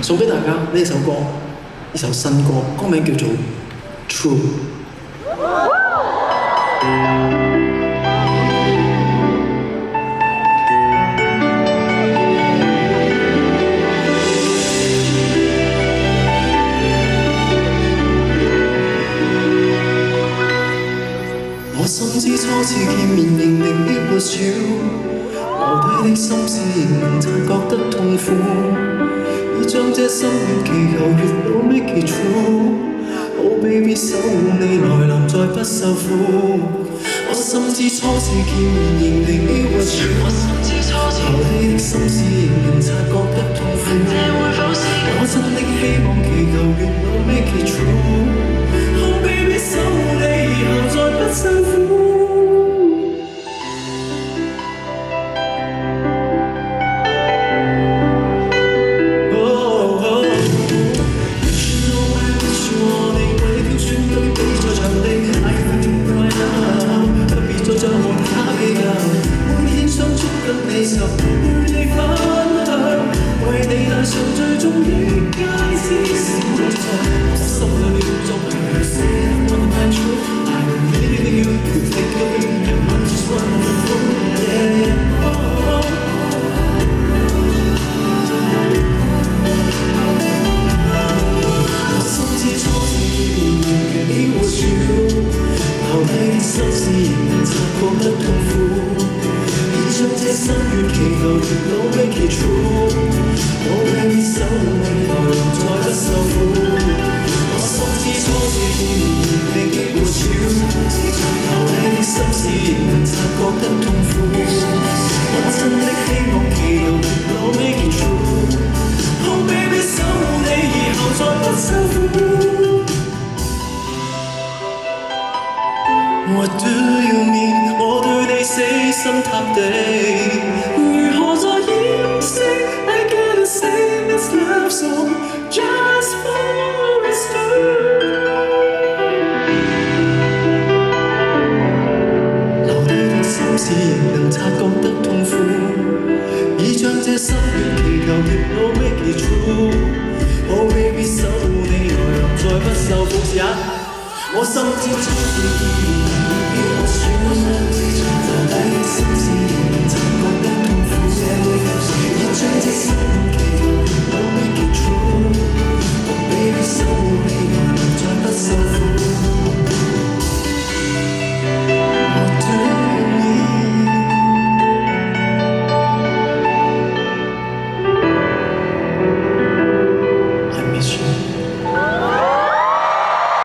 送俾大家呢首歌，呢首新歌，歌名叫做《True》。我深知初次見面認定 it was you， 留低的心事仍能察覺得痛苦，已將這心願祈求月老 make it true。Oh baby， 守護你來臨再不受苦。我深知初次見面認定 it was you， 留低的心事仍能察覺得痛苦，我真的希望祈求月老 make it true。Oh baby， 守護你以後再不受苦。What do you mean？ 我對你死心塌地，如何再掩飾 ？I gotta sing this love song just for us two。留低的心事仍能察覺得痛苦，已將這心願祈求月老 make it true。Oh baby， 守護你來臨再不受苦。我深知初次見面已我選，留低的心事仍能察覺得痛苦，已將這心願祈求月老 make it true。Oh baby， 守護你來臨再不受苦。What do you mean？ I miss you。